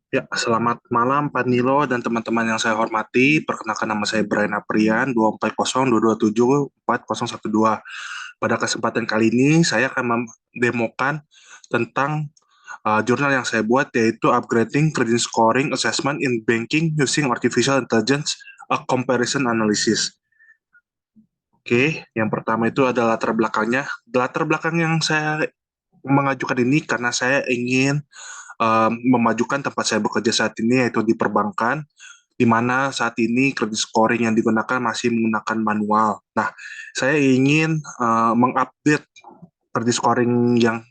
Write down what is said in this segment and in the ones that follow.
Ya, selamat malam Pak Nilo dan teman-teman yang saya hormati. Perkenalkan nama saya Brian Aprian, 240-227-4012. Pada kesempatan kali ini, saya akan mendemokan tentang jurnal yang saya buat, yaitu Upgrading Credit Scoring Assessment in Banking Using Artificial Intelligence, a Comparison Analysis. Oke, yang pertama itu adalah latar belakangnya. Latar belakang yang saya mengajukan ini karena saya ingin memajukan tempat saya bekerja saat ini, yaitu di perbankan, di mana saat ini kredit scoring yang digunakan masih menggunakan manual. Nah, saya ingin mengupdate kredit scoring yang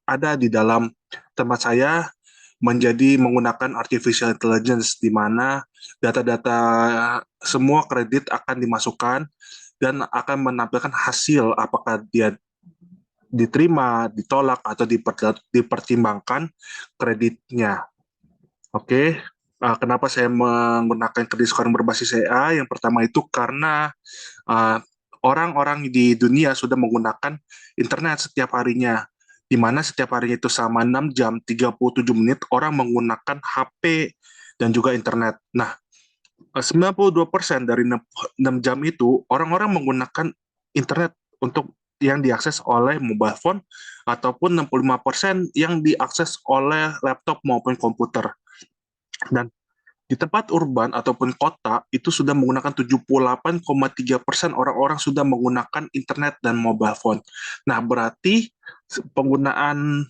ada di dalam tempat saya menjadi menggunakan artificial intelligence, di mana data-data semua kredit akan dimasukkan dan akan menampilkan hasil apakah dia diterima, ditolak, atau dipertimbangkan kreditnya. Oke, kenapa saya menggunakan kredit scoring berbasis AI? Yang pertama itu karena uh, orang-orang di dunia sudah menggunakan internet setiap harinya, di mana setiap harinya itu sama 6 jam 37 menit orang menggunakan HP dan juga internet. Nah, 92% dari 6 jam itu orang-orang menggunakan internet untuk yang diakses oleh mobile phone, ataupun 65% yang diakses oleh laptop maupun komputer. Dan di tempat urban ataupun kota itu sudah menggunakan 78,3% orang-orang sudah menggunakan internet dan mobile phone. Nah, berarti penggunaan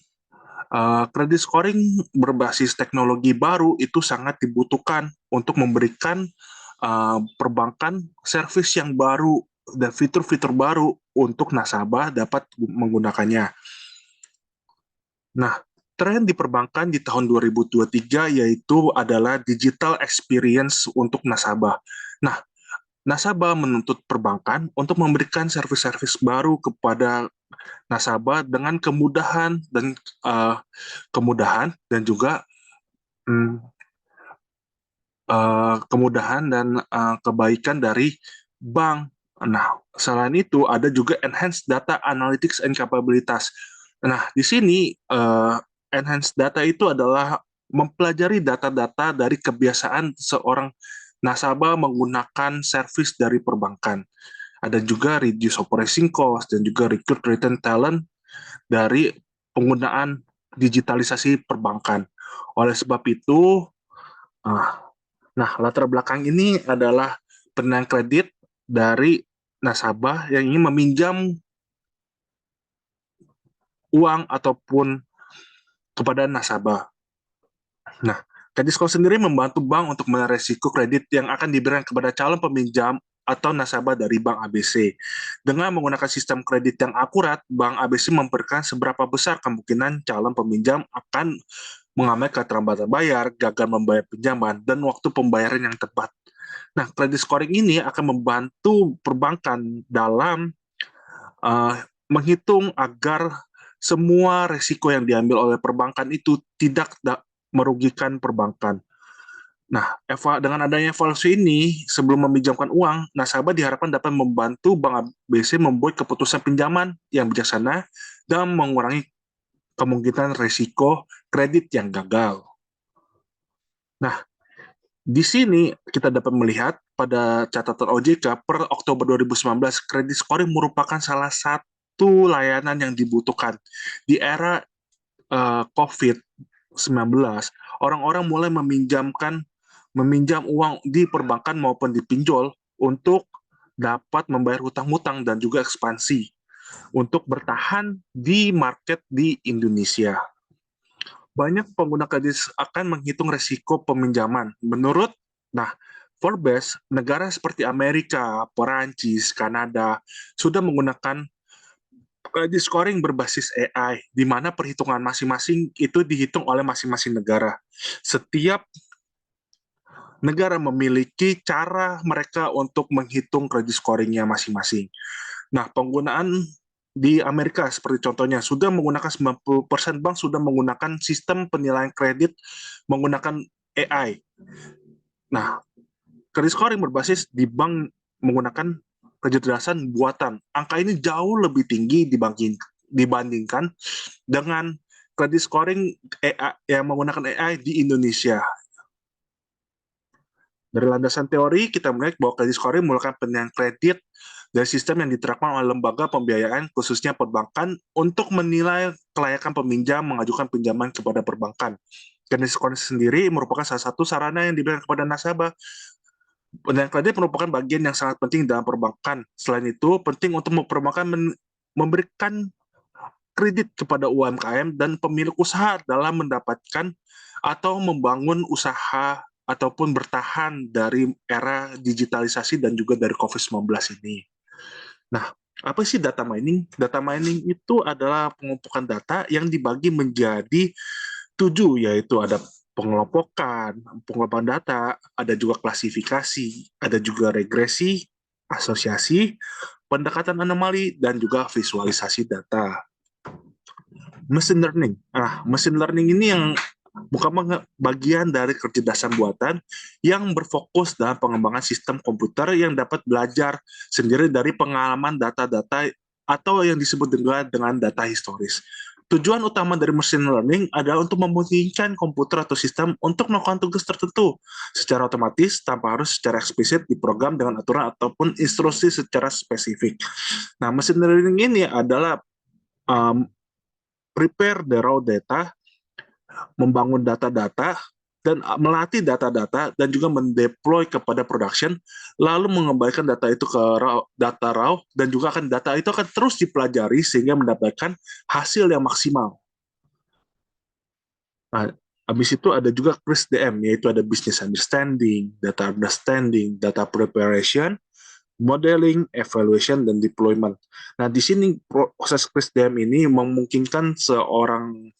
credit scoring berbasis teknologi baru itu sangat dibutuhkan untuk memberikan perbankan servis yang baru dan fitur-fitur baru untuk nasabah dapat menggunakannya. Nah, tren di perbankan di tahun 2023 yaitu adalah digital experience untuk nasabah. Nah, nasabah menuntut perbankan untuk memberikan servis-servis baru kepada nasabah dengan kemudahan dan juga mm, kemudahan dan kebaikan dari bank. Nah, selain itu ada juga enhanced data analytics and capabilities. Nah, di sini enhanced data itu adalah mempelajari data-data dari kebiasaan seorang nasabah menggunakan servis dari perbankan. Ada juga reduce operating cost dan juga recruit retain talent dari penggunaan digitalisasi perbankan. Oleh sebab itu, uh, nah, latar belakang ini adalah penilaian kredit dari nasabah yang ingin meminjam uang ataupun kepada nasabah. Nah, kredit score sendiri membantu bank untuk menilai risiko kredit yang akan diberikan kepada calon peminjam atau nasabah dari Bank ABC. Dengan menggunakan sistem kredit yang akurat, Bank ABC memperkirakan seberapa besar kemungkinan calon peminjam akan mengalami keterlambatan bayar, gagal membayar pinjaman, dan waktu pembayaran yang tepat. Nah, credit scoring ini akan membantu perbankan dalam uh, menghitung agar semua risiko yang diambil oleh perbankan itu tidak merugikan perbankan. Nah, dengan adanya evaluasi ini, sebelum meminjamkan uang, nasabah diharapkan dapat membantu Bank ABC membuat keputusan pinjaman yang bijaksana dan mengurangi kemungkinan risiko kredit yang gagal. Nah, di sini kita dapat melihat pada catatan OJK per Oktober 2019, kredit scoring merupakan salah satu layanan yang dibutuhkan. Di era COVID-19, orang-orang mulai meminjam uang di perbankan maupun di pinjol untuk dapat membayar hutang-hutang dan juga ekspansi untuk bertahan di market di Indonesia. Banyak pengguna kredit akan menghitung risiko peminjaman. Nah, Forbes, negara seperti Amerika, Perancis, Kanada sudah menggunakan kredit scoring berbasis AI, di mana perhitungan masing-masing itu dihitung oleh masing-masing negara. Setiap negara memiliki cara mereka untuk menghitung kredit scoringnya masing-masing. Nah, penggunaan di Amerika seperti contohnya sudah menggunakan 90% bank sudah menggunakan sistem penilaian kredit menggunakan AI. Nah, kredit scoring berbasis di bank menggunakan kecerdasan buatan. Angka ini jauh lebih tinggi dibandingkan dengan kredit scoring AI, yang menggunakan AI di Indonesia. Dari landasan teori, kita melihat bahwa kredit scoring merupakan penilaian kredit dari sistem yang diterapkan oleh lembaga pembiayaan, khususnya perbankan, untuk menilai kelayakan peminjam mengajukan pinjaman kepada perbankan. Kredit scoring sendiri merupakan salah satu sarana yang diberikan kepada nasabah. Penilaian kredit merupakan bagian yang sangat penting dalam perbankan. Selain itu, penting untuk perbankan memberikan kredit kepada UMKM dan pemilik usaha dalam mendapatkan atau membangun usaha ataupun bertahan dari era digitalisasi dan juga dari COVID-19 ini. Nah, apa sih data mining? Data mining itu adalah pengumpulan data yang dibagi menjadi 7, yaitu ada pengelompokan data, ada juga klasifikasi, ada juga regresi, asosiasi, pendekatan anomali, dan juga visualisasi data. Machine learning. Machine learning ini yang bukan bagian dari kecerdasan buatan yang berfokus dalam pengembangan sistem komputer yang dapat belajar sendiri dari pengalaman data-data atau yang disebut dengan data historis. Tujuan utama dari machine learning adalah untuk memungkinkan komputer atau sistem untuk melakukan tugas tertentu secara otomatis tanpa harus secara eksplisit diprogram dengan aturan ataupun instruksi secara spesifik. Nah, machine learning ini adalah prepare the raw data, membangun data-data, dan melatih data-data, dan juga mendeploy kepada production, lalu mengembalikan data itu ke data raw, dan juga data itu akan terus dipelajari sehingga mendapatkan hasil yang maksimal. Nah, habis itu ada juga CRISP-DM, yaitu ada business understanding, data preparation, modeling, evaluation, dan deployment. Nah, di sini proses CRISP-DM ini memungkinkan seorang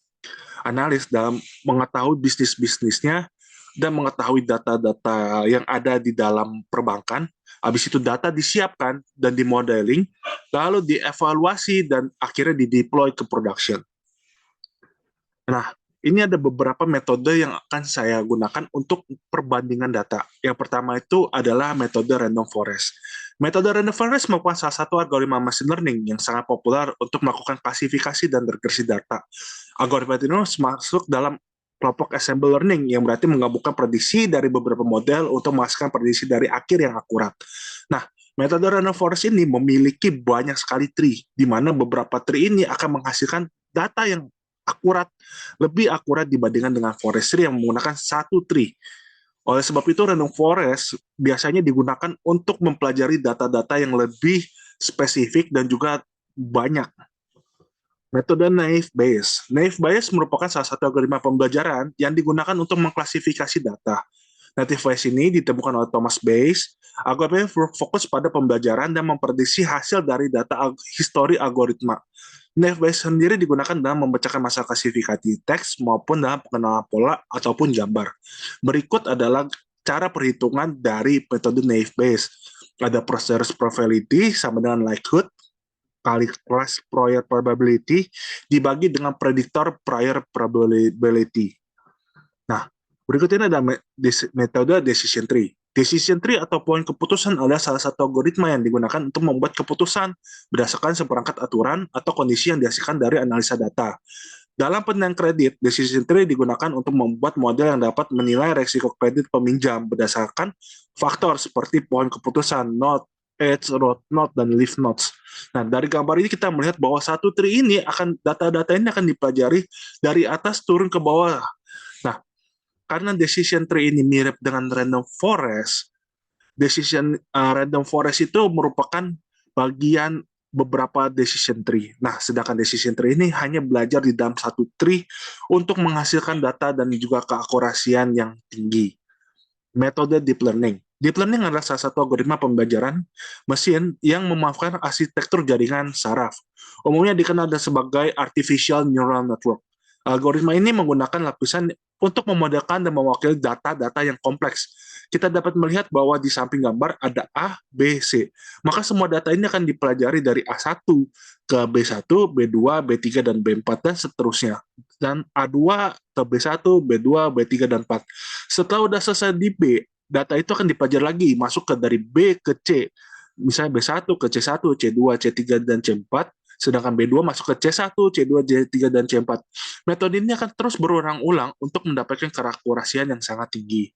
analis dalam mengetahui bisnisnya dan mengetahui data-data yang ada di dalam perbankan. Habis itu data disiapkan dan dimodeling, lalu dievaluasi dan akhirnya dideploy ke production. Nah, ini ada beberapa metode yang akan saya gunakan untuk perbandingan data. Yang pertama itu adalah metode random forest. Metode random forest merupakan salah satu algoritma machine learning yang sangat populer untuk melakukan klasifikasi dan regresi data. Algoritma ini masuk dalam kelompok ensemble learning yang berarti menggabungkan prediksi dari beberapa model untuk menghasilkan prediksi dari akhir yang akurat. Nah, metode random forest ini memiliki banyak sekali tree, di mana beberapa tree ini akan menghasilkan data yang akurat, lebih akurat dibandingkan dengan forestry yang menggunakan satu tree. Oleh sebab itu, random forest biasanya digunakan untuk mempelajari data-data yang lebih spesifik dan juga banyak. Metode naive Bayes. Naive Bayes merupakan salah satu algoritma pembelajaran yang digunakan untuk mengklasifikasi data. Native Bayes ini ditemukan oleh Thomas Bayes. Algoritma fokus pada pembelajaran dan memprediksi hasil dari data histori algoritma. Naive Bayes sendiri digunakan dalam membacakan masalah klasifikasi teks maupun dalam pengenalan pola ataupun gambar. Berikut adalah cara perhitungan dari metode Naive Bayes. Ada process probability sama dengan likelihood kali class prior probability dibagi dengan prediktor prior probability. Nah, berikutnya ada metode decision tree. Decision tree atau poin keputusan adalah salah satu algoritma yang digunakan untuk membuat keputusan berdasarkan seperangkat aturan atau kondisi yang dihasilkan dari analisa data. Dalam penilaian kredit, decision tree digunakan untuk membuat model yang dapat menilai risiko kredit peminjam berdasarkan faktor seperti poin keputusan, note, edge, road note, dan leaf notes. Nah, dari gambar ini kita melihat bahwa satu tree ini data-data ini akan dipelajari dari atas turun ke bawah. Nah, karena decision tree ini mirip dengan random forest, random forest itu merupakan bagian beberapa decision tree. Nah, sedangkan decision tree ini hanya belajar di dalam satu tree untuk menghasilkan data dan juga keakurasian yang tinggi. Metode deep learning. Deep learning adalah salah satu algoritma pembelajaran mesin yang memanfaatkan arsitektur jaringan saraf. Umumnya dikenal sebagai artificial neural network. Algoritma ini menggunakan lapisan untuk memodelkan dan mewakili data-data yang kompleks. Kita dapat melihat bahwa di samping gambar ada A, B, C. Maka semua data ini akan dipelajari dari A1 ke B1, B2, B3, dan B4, dan seterusnya. Dan A2 ke B1, B2, B3, dan 4. Setelah udah selesai di B, data itu akan dipelajari lagi, masuk ke dari B ke C. Misalnya B1 ke C1, C2, C3, dan C4. Sedangkan B2 masuk ke C1, C2, C3, dan C4. Metode ini akan terus berulang-ulang untuk mendapatkan keakurasian yang sangat tinggi.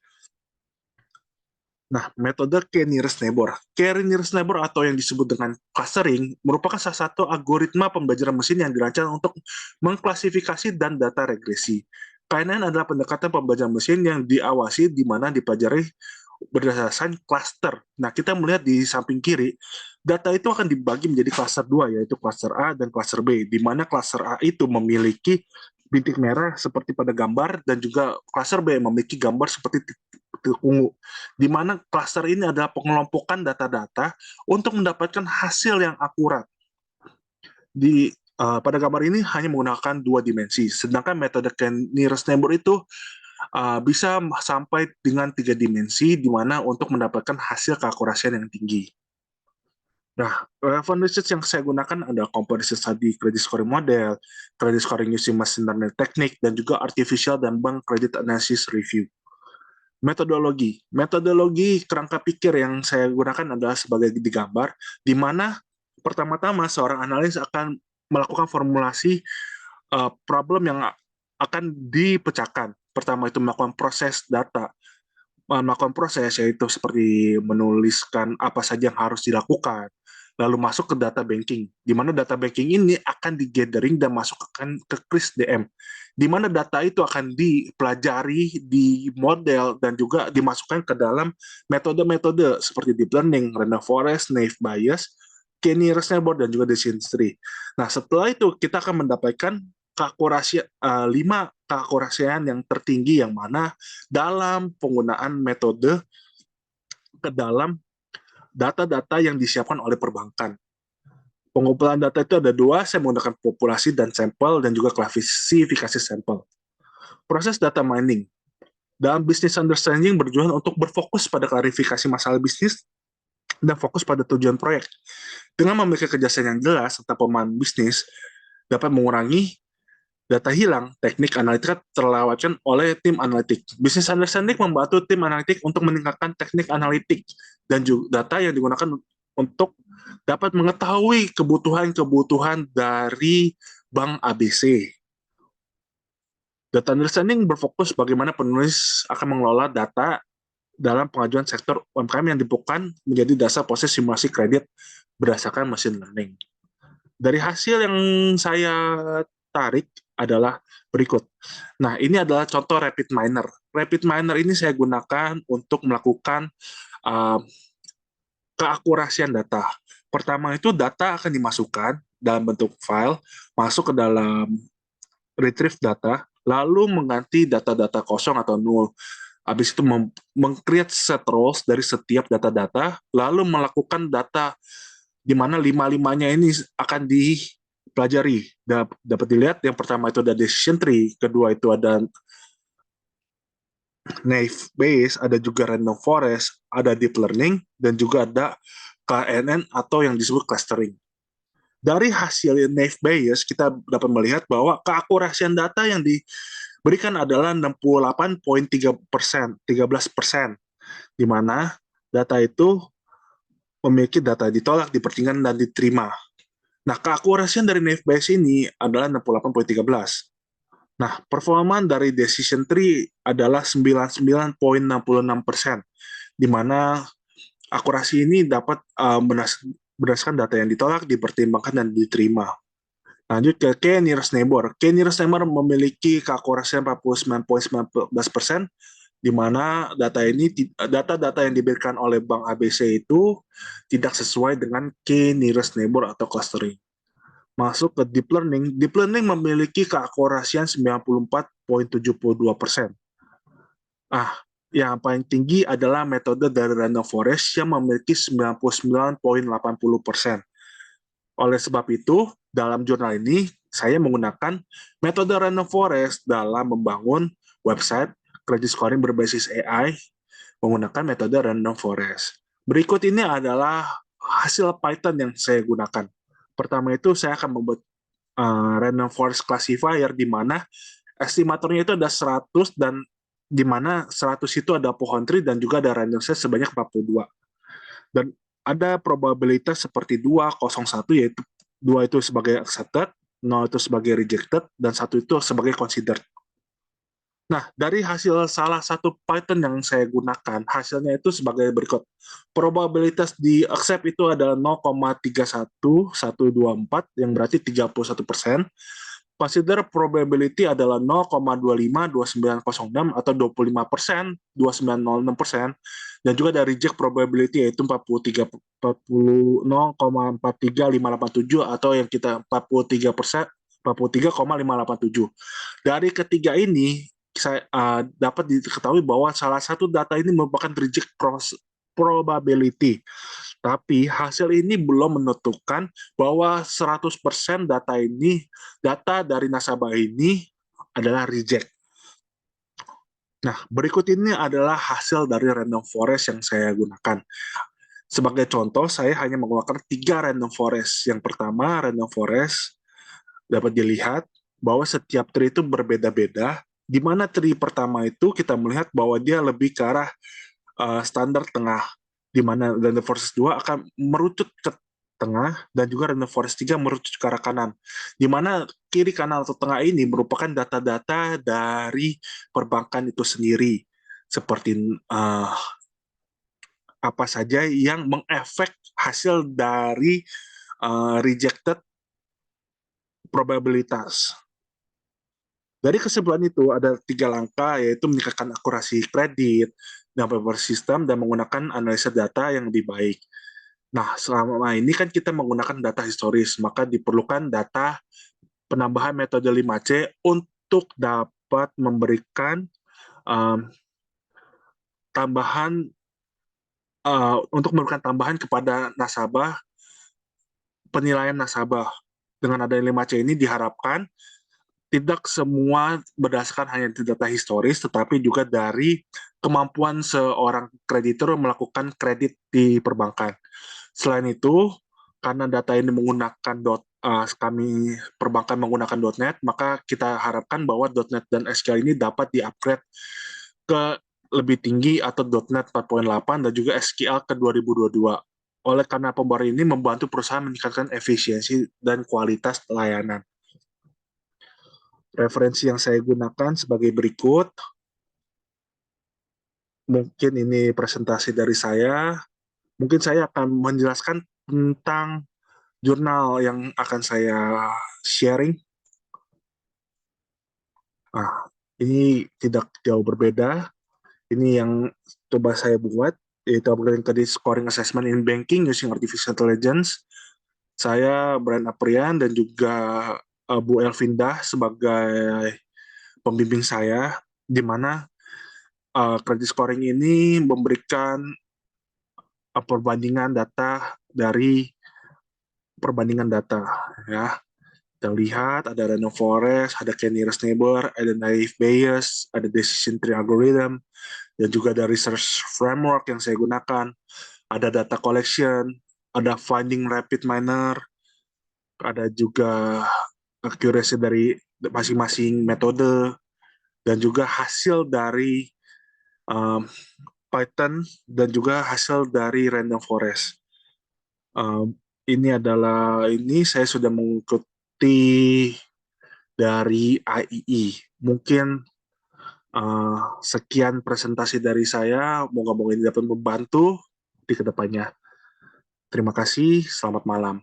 Nah, metode K-nearest neighbor. K-nearest neighbor atau yang disebut dengan clustering merupakan salah satu algoritma pembelajaran mesin yang dirancang untuk mengklasifikasi dan data regresi. K9 adalah pendekatan pembelajaran mesin yang diawasi di mana dipelajari berdasarkan cluster. Nah, kita melihat di samping kiri, data itu akan dibagi menjadi cluster 2, yaitu cluster A dan cluster B, di mana cluster A itu memiliki bintik merah seperti pada gambar, dan juga cluster B memiliki gambar seperti titik ungu, di mana cluster ini adalah pengelompokan data-data untuk mendapatkan hasil yang akurat. Pada gambar ini hanya menggunakan 2 dimensi, sedangkan metode nearest neighbor itu bisa sampai dengan 3 dimensi, di mana untuk mendapatkan hasil keakurasian yang tinggi. Nah, relevant research yang saya gunakan adalah comparison study credit scoring model, credit scoring using machine learning technique, dan juga artificial dan bank credit analysis review. Metodologi kerangka pikir yang saya gunakan adalah sebagai digambar, di mana pertama-tama seorang analis akan melakukan formulasi problem yang akan dipecahkan. Pertama itu melakukan proses data, melakukan proses yaitu seperti menuliskan apa saja yang harus dilakukan, lalu masuk ke data banking, di mana data banking ini akan di-gathering dan masukkan ke kris DM, di mana data itu akan dipelajari, di model, dan juga dimasukkan ke dalam metode-metode seperti deep learning, random forest, naive Bayes, k-nearest neighbor, dan juga decision tree. Nah, setelah itu kita akan mendapatkan keakurasian 5 keakurasian yang tertinggi yang mana dalam penggunaan metode ke dalam data-data yang disiapkan oleh perbankan. Pengumpulan data itu ada 2, saya menggunakan populasi dan sampel, dan juga klasifikasi sampel. Proses data mining. Dalam business understanding bertujuan untuk berfokus pada klarifikasi masalah bisnis dan fokus pada tujuan proyek. Dengan memiliki kejelasan yang jelas serta pemahaman bisnis, dapat mengurangi data hilang, teknik analitika terlewatkan oleh tim analitik. Business understanding membantu tim analitik untuk meningkatkan teknik analitik dan juga data yang digunakan untuk dapat mengetahui kebutuhan-kebutuhan dari Bank ABC. Data understanding berfokus bagaimana penulis akan mengelola data dalam pengajuan sektor UMKM yang dibutuhkan menjadi dasar proses simulasi kredit berdasarkan machine learning. Dari hasil yang saya tarik adalah berikut. Nah, ini adalah contoh rapid miner. Rapid miner ini saya gunakan untuk melakukan keakurasian data. Pertama itu data akan dimasukkan dalam bentuk file, masuk ke dalam retrieve data, lalu mengganti data-data kosong atau null. Habis itu meng-create set rows dari setiap data-data, lalu melakukan data di mana 5-5-nya ini akan dipelajari. Dapat dilihat yang pertama itu ada decision tree, kedua itu ada naive Bayes, ada juga random forest, ada deep learning, dan juga ada KNN atau yang disebut clustering. Dari hasil naive Bayes, kita dapat melihat bahwa keakurasian data yang diberikan adalah 68,13%, di mana data itu memiliki data ditolak, dipertingkan, dan diterima. Nah, keakurasian dari naive Bayes ini adalah 68,13%. Nah, performa dari decision tree adalah 99,66%, di mana akurasi ini dapat berdasarkan data yang ditolak, dipertimbangkan, dan diterima. Lanjut ke k-nearest neighbor. K-nearest neighbor memiliki keakurasian 49,19%, di mana data-data yang diberikan oleh Bank ABC itu tidak sesuai dengan k-nearest neighbor atau clustering. Masuk ke deep learning. Deep learning memiliki keakurasian 94,72%. Yang paling tinggi adalah metode dari random forest yang memiliki 99,80%. Oleh sebab itu, dalam jurnal ini, saya menggunakan metode random forest dalam membangun website credit scoring berbasis AI menggunakan metode random forest. Berikut ini adalah hasil Python yang saya gunakan. Pertama itu saya akan membuat random forest classifier di mana estimatornya itu ada 100 dan di mana 100 itu ada pohon tree dan juga ada random set sebanyak 42. Dan ada probabilitas seperti 2, 0, 1 yaitu 2 itu sebagai accepted, 0 itu sebagai rejected, dan 1 itu sebagai considered. Nah, dari hasil salah satu Python yang saya gunakan, hasilnya itu sebagai berikut. Probabilitas di accept itu adalah 0,31124, yang berarti 31%. Consider probability adalah 0,252906 atau 25%, 2906%. Dan juga ada reject probability yaitu 0,43587 atau yang kita 43%, 43,587. Dari ketiga ini, saya dapat diketahui bahwa salah satu data ini merupakan reject probability. Tapi hasil ini belum menentukan bahwa 100% data dari nasabah ini adalah reject. Nah, berikut ini adalah hasil dari random forest yang saya gunakan. Sebagai contoh, saya hanya menggunakan 3 random forest. Yang pertama, random forest dapat dilihat bahwa setiap tree itu berbeda-beda, di mana tree pertama itu kita melihat bahwa dia lebih ke arah standar tengah, di mana random forest 2 akan merucut ke tengah dan juga random forest 3 merucut ke arah kanan. Di mana kiri, kanan, atau tengah ini merupakan data-data dari perbankan itu sendiri. Seperti apa saja yang mengefek hasil dari rejected probabilitas. Dari kesimpulan itu ada 3 langkah, yaitu meningkatkan akurasi kredit, dan paper system, dan menggunakan analisa data yang lebih baik. Nah, selama ini kan kita menggunakan data historis, maka diperlukan data penambahan metode 5C untuk dapat memberikan um, tambahan untuk memberikan tambahan kepada nasabah, penilaian nasabah. Dengan adanya 5C ini diharapkan tidak semua berdasarkan hanya data historis, tetapi juga dari kemampuan seorang kreditur melakukan kredit di perbankan. Selain itu, karena data ini menggunakan kami perbankan menggunakan .NET, maka kita harapkan bahwa .NET dan SQL ini dapat di-upgrade ke lebih tinggi atau .NET 4.8 dan juga SQL ke 2022. Oleh karena pembaruan ini membantu perusahaan meningkatkan efisiensi dan kualitas layanan. Referensi yang saya gunakan sebagai berikut. Mungkin ini presentasi dari saya. Mungkin saya akan menjelaskan tentang jurnal yang akan saya sharing. Nah, ini tidak jauh berbeda. Ini yang coba saya buat, yaitu upgrading credit scoring assessment in banking using artificial intelligence. Saya Brian Aprian dan juga Bu Elvinda sebagai pembimbing saya, di mana credit scoring ini memberikan perbandingan data dari perbandingan data, ya. Kita lihat ada random forest, ada nearest neighbor, ada naive Bayes, ada decision tree algorithm, dan juga ada research framework yang saya gunakan, ada data collection, ada finding rapid miner, ada juga accuracy dari masing-masing metode, dan juga hasil dari um, Python, dan juga hasil dari random forest. Ini saya sudah mengikuti dari IEE. Mungkin sekian presentasi dari saya. Moga-moga ini dapat membantu di kedepannya. Terima kasih. Selamat malam.